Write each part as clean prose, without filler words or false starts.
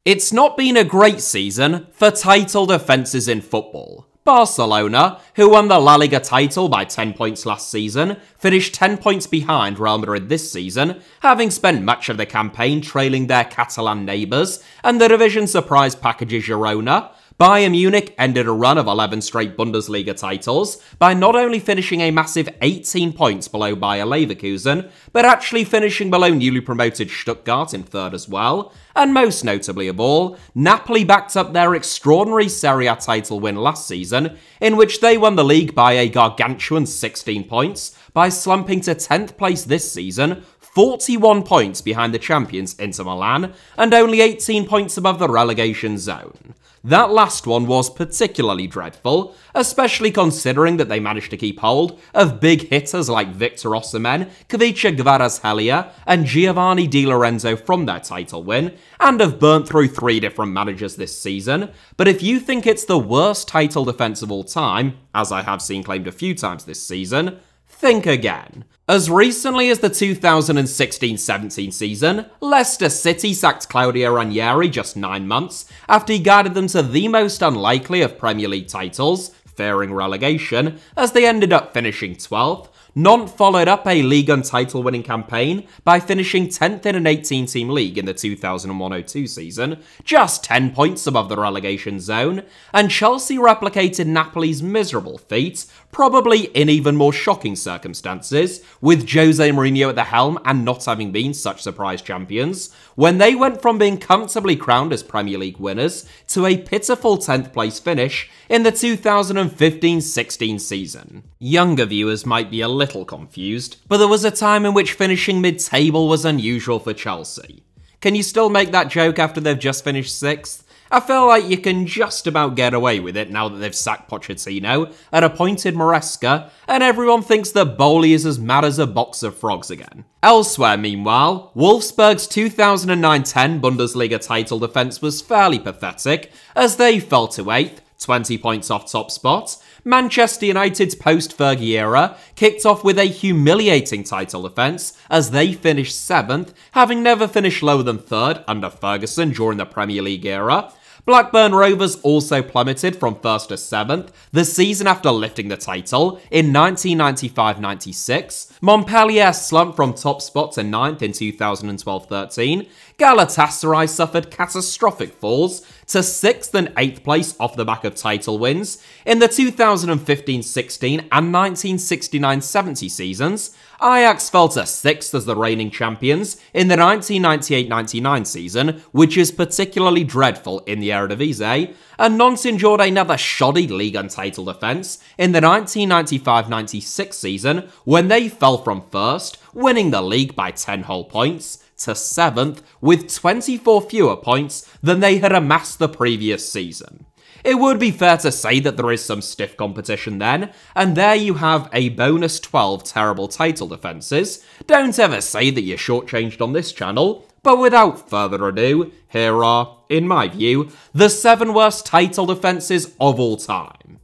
It's not been a great season for title defences in football. Barcelona, who won the La Liga title by 10 points last season, finished 10 points behind Real Madrid this season, having spent much of the campaign trailing their Catalan neighbours, and the division surprise packages Girona. Bayern Munich ended a run of 11 straight Bundesliga titles by not only finishing a massive 18 points below Bayer Leverkusen, but actually finishing below newly promoted Stuttgart in third as well. And most notably of all, Napoli backed up their extraordinary Serie A title win last season, in which they won the league by a gargantuan 16 points, by slumping to 10th place this season, 41 points behind the champions Inter Milan, and only 18 points above the relegation zone. That last one was particularly dreadful, especially considering that they managed to keep hold of big hitters like Victor Osimhen, Kvicha Kvaratskhelia, and Giovanni Di Lorenzo from their title win, and have burnt through 3 different managers this season. But if you think it's the worst title defense of all time, as I have seen claimed a few times this season, think again. As recently as the 2016-17 season, Leicester City sacked Claudio Ranieri just 9 months after he guided them to the most unlikely of Premier League titles, fearing relegation, as they ended up finishing 12th. Nantes followed up a Ligue 1 title-winning campaign by finishing 10th in an 18-team league in the 2001-02 season, just 10 points above the relegation zone, and Chelsea replicated Napoli's miserable feat, probably in even more shocking circumstances, with Jose Mourinho at the helm and not having been such surprise champions, when they went from being comfortably crowned as Premier League winners to a pitiful 10th place finish in the 2015-16 season. Younger viewers might be a little confused, but there was a time in which finishing mid-table was unusual for Chelsea. Can you still make that joke after they've just finished 6th? I feel like you can just about get away with it now that they've sacked Pochettino and appointed Maresca, and everyone thinks that Bowley is as mad as a box of frogs again. Elsewhere, meanwhile, Wolfsburg's 2009-10 Bundesliga title defence was fairly pathetic, as they fell to 8th, 20 points off top spot. Manchester United's post-Fergie era kicked off with a humiliating title defence as they finished 7th, having never finished lower than 3rd under Ferguson during the Premier League era. Blackburn Rovers also plummeted from 1st to 7th the season after lifting the title in 1995-96. Montpellier slumped from top spot to 9th in 2012-13. Galatasaray suffered catastrophic falls to 6th and 8th place off the back of title wins in the 2015-16 and 1969-70 seasons. Ajax fell to 6th as the reigning champions in the 1998-99 season, which is particularly dreadful in the Eredivisie, and Nantes endured another shoddy Ligue 1 title defence in the 1995-96 season when they fell from 1st, winning the league by 10 whole points, to 7th with 24 fewer points than they had amassed the previous season. It would be fair to say that there is some stiff competition then, and there you have a bonus 12 terrible title defences. Don't ever say that you're shortchanged on this channel, but without further ado, here are, in my view, the 7 worst title defences of all time.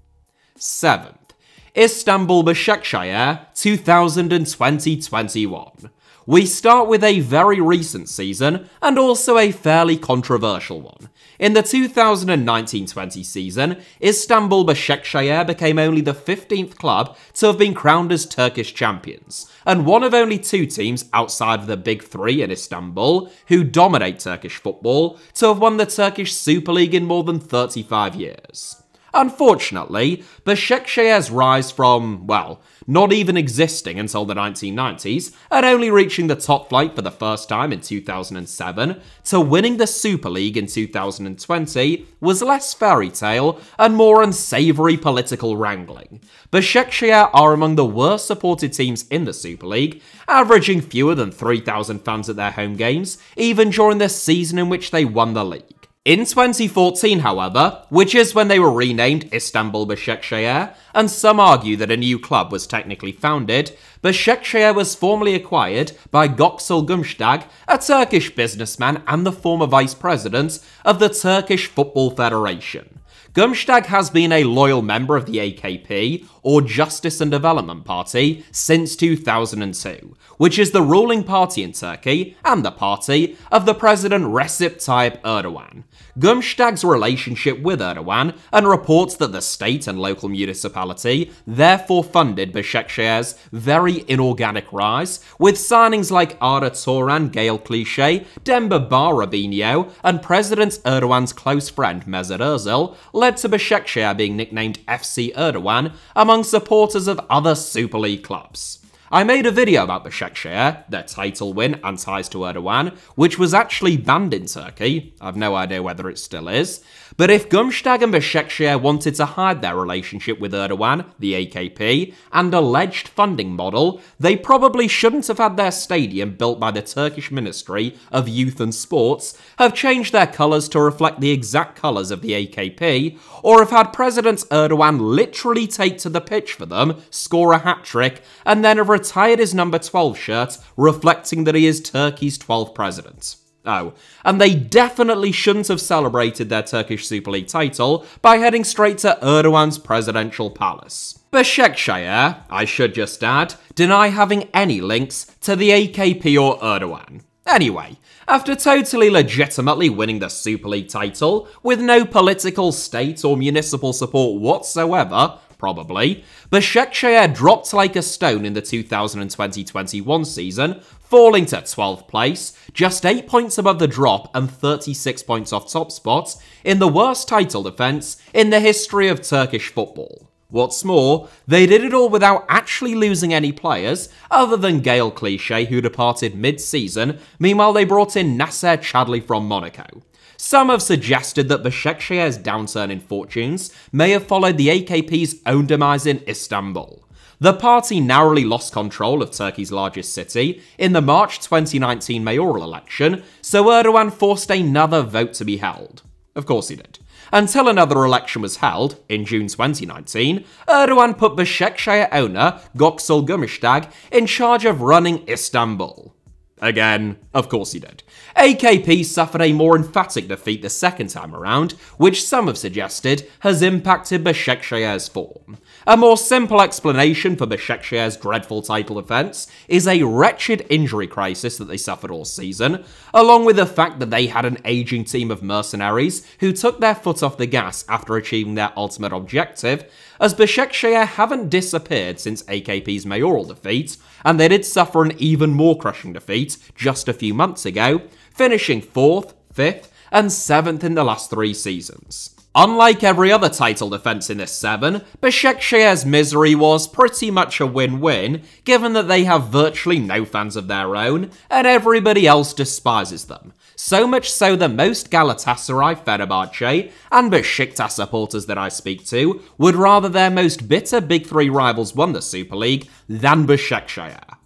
7th, Istanbul Başakşehir 2020-21. We start with a very recent season, and also a fairly controversial one. In the 2019-20 season, Istanbul Başakşehir became only the 15th club to have been crowned as Turkish champions, and one of only 2 teams outside of the Big 3 in Istanbul, who dominate Turkish football, to have won the Turkish Super League in more than 35 years. Unfortunately, Başakşehir's rise from, well, not even existing until the 1990s, and only reaching the top flight for the first time in 2007, to winning the Super League in 2020, was less fairy tale and more unsavoury political wrangling. Başakşehir are among the worst supported teams in the Super League, averaging fewer than 3,000 fans at their home games, even during the season in which they won the league. In 2014, however, which is when they were renamed Istanbul Başakşehir, and some argue that a new club was technically founded, Başakşehir was formally acquired by Göksel Gümüştag, a Turkish businessman and the former vice president of the Turkish Football Federation. Gumstag has been a loyal member of the AKP, or Justice and Development Party, since 2002, which is the ruling party in Turkey and the party of the President Recep Tayyip Erdogan. Gumstag's relationship with Erdogan and reports that the state and local municipality therefore funded Başakşehir's very inorganic rise, with signings like Arda Turan, Gael Clichy, Demba Ba Robinho, and President Erdogan's close friend Mesut Özil, led to Başakşehir being nicknamed FC Erdogan among supporters of other Super League clubs. I made a video about Başakşehir, their title win and ties to Erdogan, which was actually banned in Turkey. I've no idea whether it still is. But if Gumstag and Başakşehir wanted to hide their relationship with Erdogan, the AKP, and alleged funding model, they probably shouldn't have had their stadium built by the Turkish Ministry of Youth and Sports, have changed their colours to reflect the exact colours of the AKP, or have had President Erdogan literally take to the pitch for them, score a hat-trick, and then have retired his number 12 shirt, reflecting that he is Turkey's 12th president. Oh, and they definitely shouldn't have celebrated their Turkish Super League title by heading straight to Erdogan's presidential palace. Başakşehir, I should just add, deny having any links to the AKP or Erdogan. Anyway, after totally legitimately winning the Super League title, with no political, state or municipal support whatsoever, probably, Başakşehir dropped like a stone in the 2020-21 season, falling to 12th place, just 8 points above the drop and 36 points off top spot, in the worst title defence in the history of Turkish football. What's more, they did it all without actually losing any players, other than Gael Clichy, who departed mid-season. Meanwhile, they brought in Nasser Chadli from Monaco. Some have suggested that Başakşehir's downturn in fortunes may have followed the AKP's own demise in Istanbul. The party narrowly lost control of Turkey's largest city in the March 2019 mayoral election, so Erdogan forced another vote to be held. Of course he did. Until another election was held, in June 2019, Erdogan put Başakşehir owner Göksel Gümüştag in charge of running Istanbul. Again, of course he did. AKP suffered a more emphatic defeat the second time around, which some have suggested has impacted Başakşehir's form. A more simple explanation for Başakşehir's dreadful title defence is a wretched injury crisis that they suffered all season, along with the fact that they had an ageing team of mercenaries who took their foot off the gas after achieving their ultimate objective, as Başakşehir haven't disappeared since AKP's mayoral defeat, and they did suffer an even more crushing defeat just a few months ago, finishing 4th, 5th, and 7th in the last 3 seasons. Unlike every other title defence in this 7, Başakşehir's misery was pretty much a win-win, given that they have virtually no fans of their own, and everybody else despises them. So much so that most Galatasaray, Fenerbahce, and Beşiktaş supporters that I speak to would rather their most bitter Big Three rivals won the Super League than Başakşehir.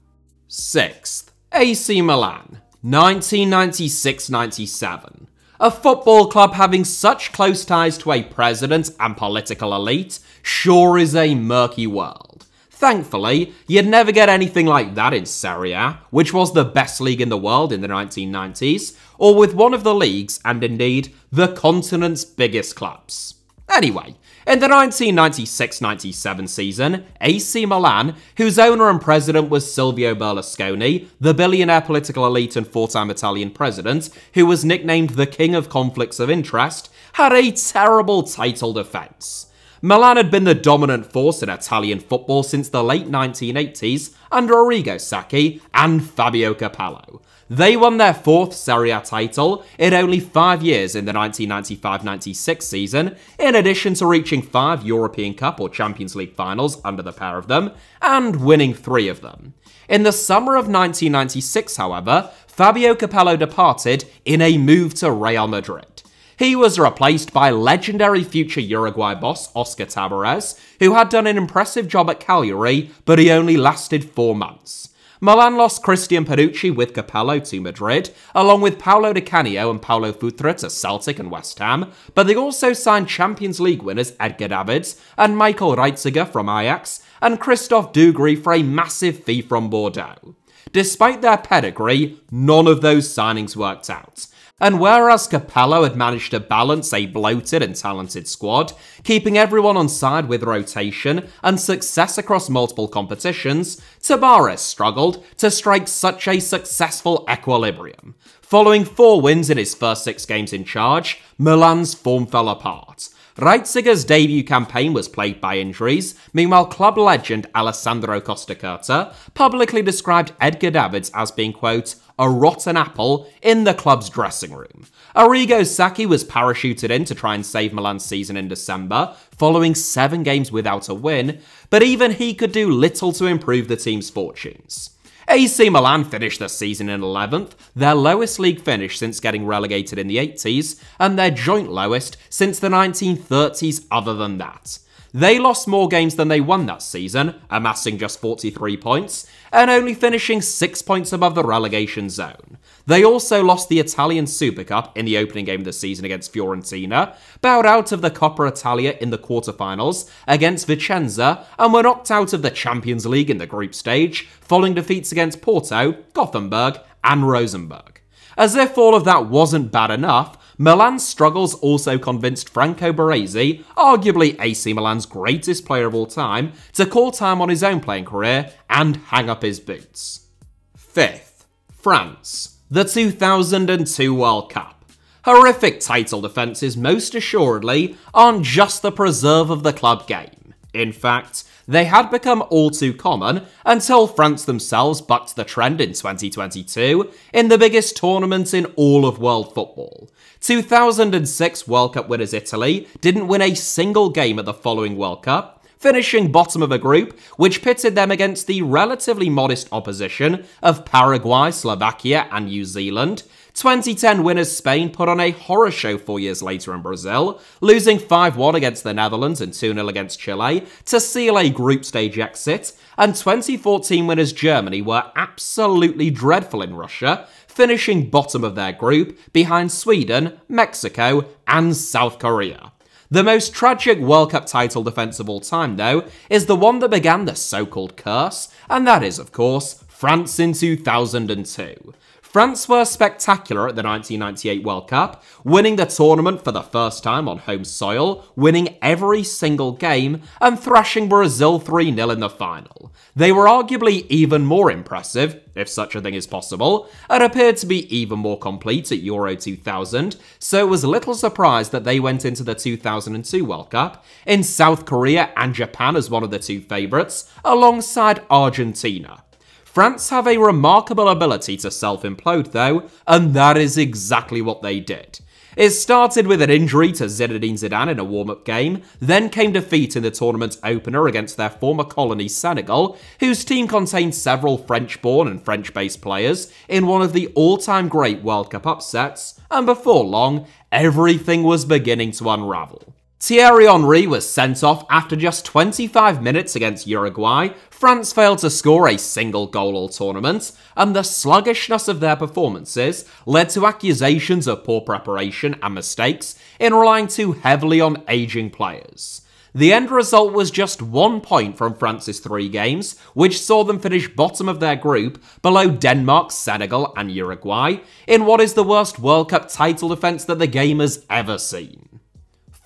6th, AC Milan, 1996-97. A football club having such close ties to a president and political elite sure is a murky world. Thankfully, you'd never get anything like that in Serie A, which was the best league in the world in the 1990s, or with one of the league's, and indeed, the continent's biggest clubs. Anyway, in the 1996-97 season, AC Milan, whose owner and president was Silvio Berlusconi, the billionaire political elite and 4-time Italian president, who was nicknamed the King of Conflicts of Interest, had a terrible title defence. Milan had been the dominant force in Italian football since the late 1980s under Arrigo Sacchi and Fabio Capello. They won their 4th Serie A title in only 5 years in the 1995-96 season, in addition to reaching 5 European Cup or Champions League finals under the pair of them, and winning 3 of them. In the summer of 1996, however, Fabio Capello departed in a move to Real Madrid. He was replaced by legendary future Uruguay boss Oscar Tabarez, who had done an impressive job at Cagliari, but he only lasted 4 months. Milan lost Christian Panucci with Capello to Madrid, along with Paulo Di Canio and Paulo Futre to Celtic and West Ham, but they also signed Champions League winners Edgar Davids and Michael Reiziger from Ajax, and Christophe Dugarry for a massive fee from Bordeaux. Despite their pedigree, none of those signings worked out. And whereas Capello had managed to balance a bloated and talented squad, keeping everyone on side with rotation and success across multiple competitions, Tavares struggled to strike such a successful equilibrium. Following 4 wins in his first 6 games in charge, Milan's form fell apart. Reitziger's debut campaign was plagued by injuries. Meanwhile, club legend Alessandro Costacurta publicly described Edgar Davids as being, quote, a rotten apple in the club's dressing room. Arrigo Sacchi was parachuted in to try and save Milan's season in December, following 7 games without a win, but even he could do little to improve the team's fortunes. AC Milan finished the season in 11th, their lowest league finish since getting relegated in the 80s, and their joint lowest since the 1930s other than that. They lost more games than they won that season, amassing just 43 points, and only finishing 6 points above the relegation zone. They also lost the Italian Super Cup in the opening game of the season against Fiorentina, bowed out of the Coppa Italia in the quarterfinals against Vicenza, and were knocked out of the Champions League in the group stage, following defeats against Porto, Gothenburg, and Rosenborg. As if all of that wasn't bad enough, Milan's struggles also convinced Franco Baresi, arguably AC Milan's greatest player of all time, to call time on his own playing career and hang up his boots. 5th, France. The 2002 World Cup. Horrific title defences most assuredly aren't just the preserve of the club game. In fact, they had become all too common until France themselves bucked the trend in 2022 in the biggest tournament in all of world football. 2006 World Cup winners Italy didn't win a single game at the following World Cup, finishing bottom of a group which pitted them against the relatively modest opposition of Paraguay, Slovakia and New Zealand. 2010 winners Spain put on a horror show 4 years later in Brazil, losing 5-1 against the Netherlands and 2-0 against Chile to seal a group stage exit, and 2014 winners Germany were absolutely dreadful in Russia, finishing bottom of their group behind Sweden, Mexico and South Korea. The most tragic World Cup title defence of all time, though, is the one that began the so-called curse, and that is, of course, France in 2002. France were spectacular at the 1998 World Cup, winning the tournament for the first time on home soil, winning every single game, and thrashing Brazil 3-0 in the final. They were arguably even more impressive, if such a thing is possible, and appeared to be even more complete at Euro 2000, so it was little surprise that they went into the 2002 World Cup in South Korea and Japan as one of the 2 favourites, alongside Argentina. France have a remarkable ability to self-implode though, and that is exactly what they did. It started with an injury to Zinedine Zidane in a warm-up game, then came defeat in the tournament's opener against their former colony Senegal, whose team contained several French-born and French-based players in one of the all-time great World Cup upsets, and before long, everything was beginning to unravel. Thierry Henry was sent off after just 25 minutes against Uruguay. France failed to score a single goal all tournament, and the sluggishness of their performances led to accusations of poor preparation and mistakes in relying too heavily on aging players. The end result was just 1 point from France's 3 games, which saw them finish bottom of their group below Denmark, Senegal and Uruguay, in what is the worst World Cup title defence that the game has ever seen.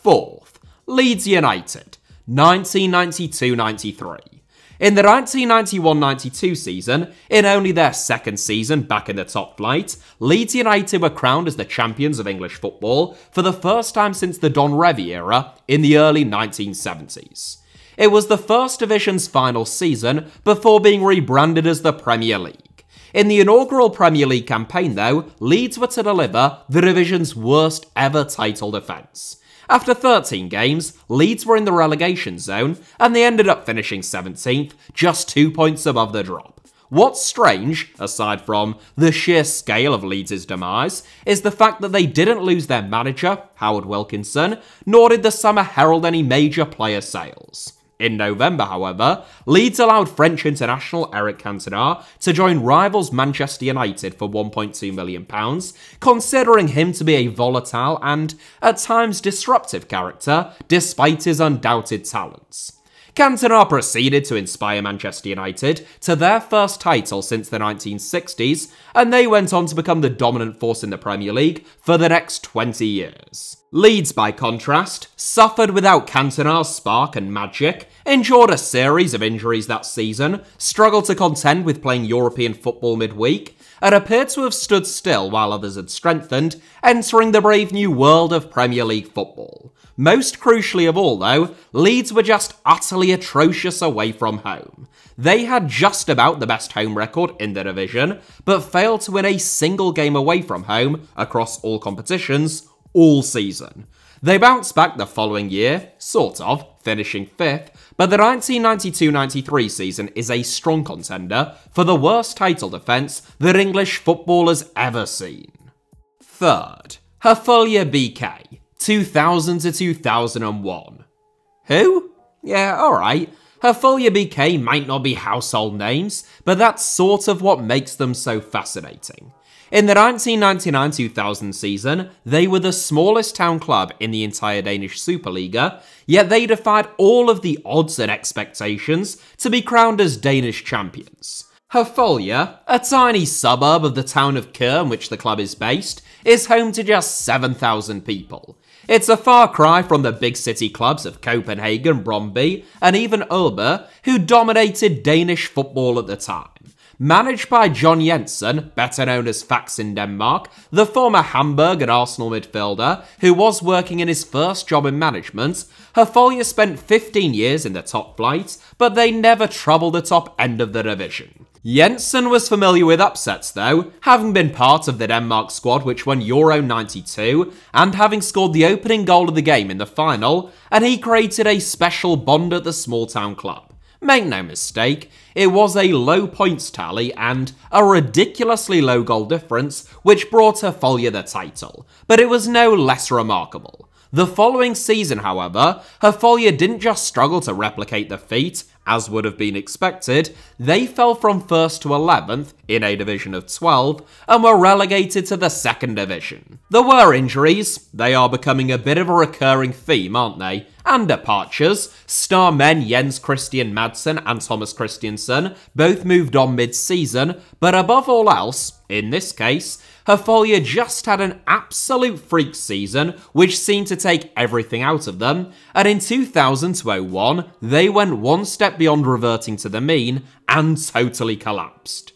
4th, Leeds United, 1992-93. In the 1991-92 season, in only their 2nd season back in the top flight, Leeds United were crowned as the champions of English football for the first time since the Don Revie era in the early 1970s. It was the First Division's final season before being rebranded as the Premier League. In the inaugural Premier League campaign, though, Leeds were to deliver the division's worst ever title defence. After 13 games, Leeds were in the relegation zone, and they ended up finishing 17th, just 2 points above the drop. What's strange, aside from the sheer scale of Leeds' demise, is the fact that they didn't lose their manager, Howard Wilkinson, nor did the summer herald any major player sales. In November, however, Leeds allowed French international Eric Cantona to join rivals Manchester United for £1.2 million, considering him to be a volatile and, at times, disruptive character, despite his undoubted talents. Cantona proceeded to inspire Manchester United to their first title since the 1960s, and they went on to become the dominant force in the Premier League for the next 20 years. Leeds, by contrast, suffered without Cantona's spark and magic, endured a series of injuries that season, struggled to contend with playing European football midweek, and appeared to have stood still while others had strengthened, entering the brave new world of Premier League football. Most crucially of all, though, Leeds were just utterly atrocious away from home. They had just about the best home record in the division, but failed to win a single game away from home across all competitions all season. They bounced back the following year, sort of, finishing 5th, but the 1992-93 season is a strong contender for the worst title defence that English football has ever seen. Third, Herfolia BK, 2000 to 2001. Who? Yeah, alright. Herfolia BK might not be household names, but that's sort of what makes them so fascinating. In the 1999-2000 season, they were the smallest town club in the entire Danish Superliga, yet they defied all of the odds and expectations to be crowned as Danish champions. Herfolia, a tiny suburb of the town of Køge in which the club is based, is home to just 7,000 people. It's a far cry from the big city clubs of Copenhagen, Brøndby, and even Aalborg, who dominated Danish football at the time. Managed by John Jensen, better known as Fax in Denmark, the former Hamburg and Arsenal midfielder, who was working in his first job in management, Herfolia spent 15 years in the top flight, but they never troubled the top end of the division. Jensen was familiar with upsets though, having been part of the Denmark squad which won Euro 92, and having scored the opening goal of the game in the final, and he created a special bond at the small town club. Make no mistake, it was a low points tally and a ridiculously low goal difference which brought Herfolia the title, but it was no less remarkable. The following season, however, Herfolia didn't just struggle to replicate the feat, as would have been expected, they fell from 1st to 11th in a division of 12 and were relegated to the 2nd division. There were injuries, they are becoming a bit of a recurring theme, aren't they? And departures. Star men Jens Christian Madsen and Thomas Christiansen both moved on mid-season, but above all else, in this case, Herfolia just had an absolute freak season which seemed to take everything out of them, and in 2000-01 they went one step beyond reverting to the mean and totally collapsed.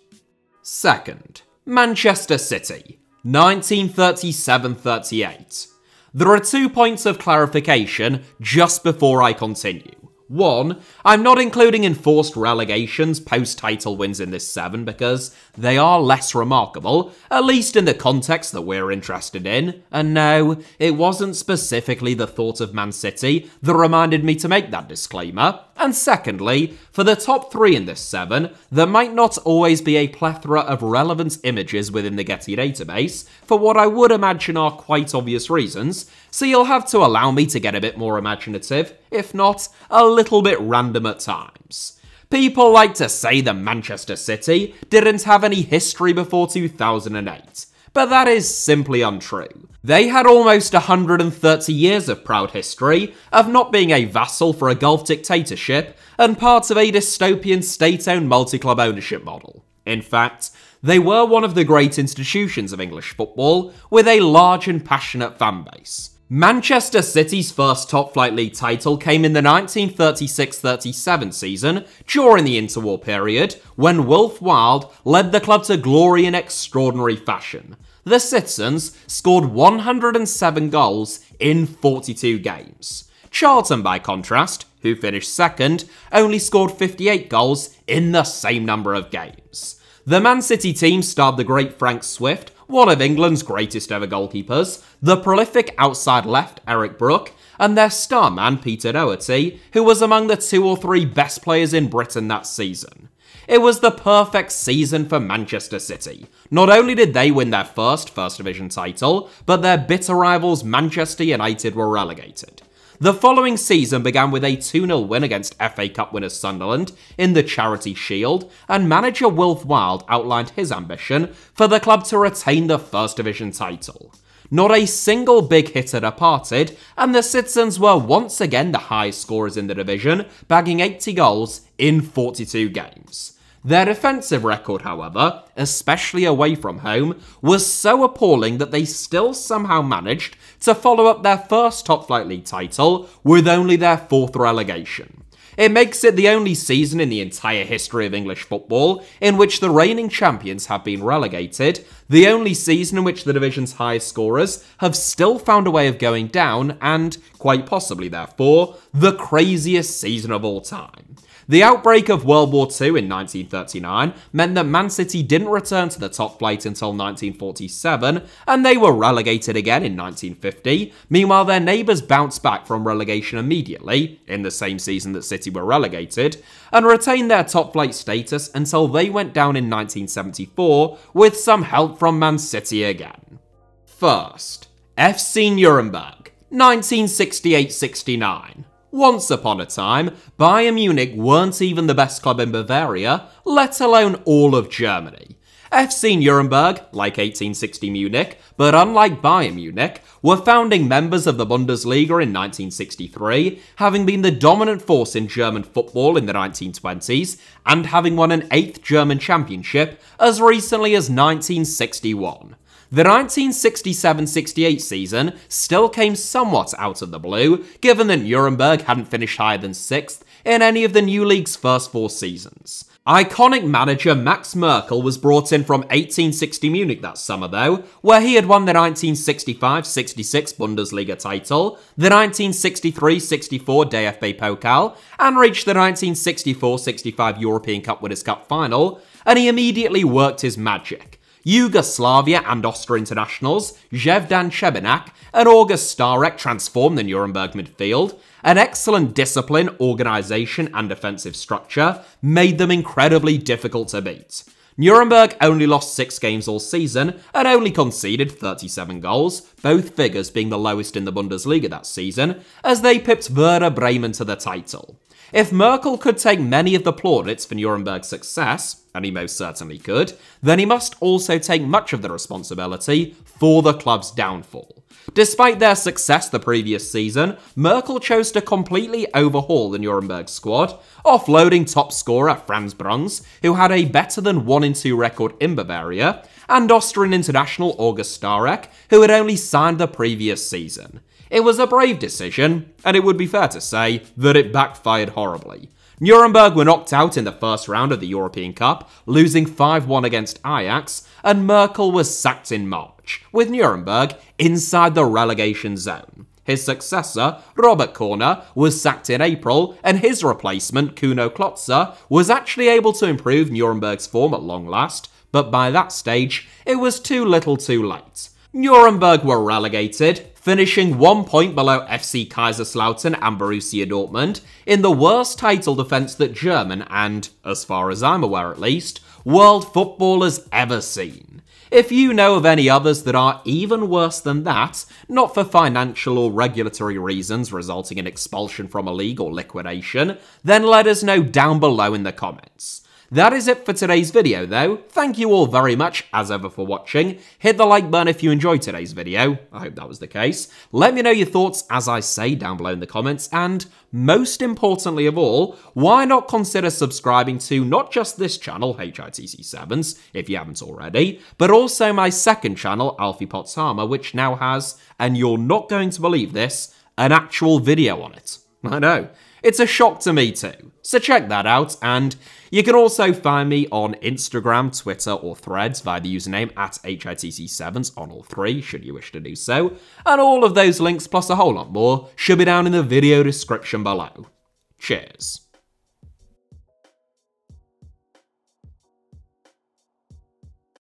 Second, Manchester City, 1937-38. There are 2 points of clarification just before I continue. 1, I'm not including enforced relegations post-title wins in this 7 because they are less remarkable, at least in the context that we're interested in, and no, it wasn't specifically the thought of Man City that reminded me to make that disclaimer, and secondly, for the top 3 in this 7, there might not always be a plethora of relevant images within the Getty database, for what I would imagine are quite obvious reasons, so you'll have to allow me to get a bit more imaginative, if not, a little bit random at times. People like to say that Manchester City didn't have any history before 2008, but that is simply untrue. They had almost 130 years of proud history of not being a vassal for a Gulf dictatorship and part of a dystopian state-owned multi-club ownership model. In fact, they were one of the great institutions of English football with a large and passionate fan base. Manchester City's first top-flight league title came in the 1936-37 season during the interwar period when Wilf Wild led the club to glory in extraordinary fashion. The Citizens scored 107 goals in 42 games. Charlton, by contrast, who finished 2nd, only scored 58 goals in the same number of games. The Man City team starred the great Frank Swift, one of England's greatest ever goalkeepers, the prolific outside left Eric Brook, and their star man Peter Doherty, who was among the 2 or 3 best players in Britain that season. It was the perfect season for Manchester City. Not only did they win their first Division title, but their bitter rivals Manchester United were relegated. The following season began with a 2-0 win against FA Cup winners Sunderland in the Charity Shield, and manager Wilf Wild outlined his ambition for the club to retain the First Division title. Not a single big hitter departed, and the citizens were once again the highest scorers in the division, bagging 80 goals in 42 games. Their defensive record, however, especially away from home, was so appalling that they still somehow managed to follow up their first top-flight league title with only their 4th relegation. It makes it the only season in the entire history of English football in which the reigning champions have been relegated, the only season in which the division's highest scorers have still found a way of going down, and, quite possibly therefore, the craziest season of all time. The outbreak of World War II in 1939 meant that Man City didn't return to the top flight until 1947, and they were relegated again in 1950. Meanwhile, their neighbours bounced back from relegation immediately, in the same season that City were relegated, and retained their top flight status until they went down in 1974, with some help from Man City again. First, FC Nuremberg, 1968-69. Once upon a time, Bayern Munich weren't even the best club in Bavaria, let alone all of Germany. FC Nuremberg, like 1860 Munich, but unlike Bayern Munich, were founding members of the Bundesliga in 1963, having been the dominant force in German football in the 1920s, and having won an 8th German championship as recently as 1961. The 1967-68 season still came somewhat out of the blue, given that Nuremberg hadn't finished higher than 6th in any of the new league's first 4 seasons. Iconic manager Max Merkel was brought in from 1860 Munich that summer though, where he had won the 1965-66 Bundesliga title, the 1963-64 DFB Pokal, and reached the 1964-65 European Cup Winners' Cup final, and he immediately worked his magic. Yugoslavia and Austria internationals, Zvezdan Šebenak and August Starek transformed the Nuremberg midfield. An excellent discipline, organisation and defensive structure made them incredibly difficult to beat. Nuremberg only lost 6 games all season and only conceded 37 goals, both figures being the lowest in the Bundesliga that season, as they pipped Werder Bremen to the title. If Merkel could take many of the plaudits for Nuremberg's success, and he most certainly could, then he must also take much of the responsibility for the club's downfall. Despite their success the previous season, Merkel chose to completely overhaul the Nuremberg squad, offloading top scorer Franz Bruns, who had a better than 1-2 record in Bavaria, and Austrian international August Starek, who had only signed the previous season. It was a brave decision, and it would be fair to say that it backfired horribly. Nuremberg were knocked out in the first round of the European Cup, losing 5-1 against Ajax, and Merkel was sacked in March, with Nuremberg inside the relegation zone. His successor, Robert Korner, was sacked in April, and his replacement, Kuno Klotzer, was actually able to improve Nuremberg's form at long last, but by that stage, it was too little too late. Nuremberg were relegated, finishing 1 point below FC Kaiserslautern and Borussia Dortmund in the worst title defence that German and, as far as I'm aware at least, world football has ever seen. If you know of any others that are even worse than that, not for financial or regulatory reasons resulting in expulsion from a league or liquidation, then let us know down below in the comments. That is it for today's video though. Thank you all very much as ever for watching. Hit the like button if you enjoyed today's video. I hope that was the case. Let me know your thoughts as I say down below in the comments, and most importantly of all, why not consider subscribing to not just this channel, HITC Sevens, if you haven't already, but also my second channel, Alfie Potshammer, which now has, and you're not going to believe this, an actual video on it. I know. It's a shock to me too. So check that out, and you can also find me on Instagram, Twitter, or Threads via the username @HITC Sevens on all 3, should you wish to do so. And all of those links, plus a whole lot more, should be down in the video description below. Cheers.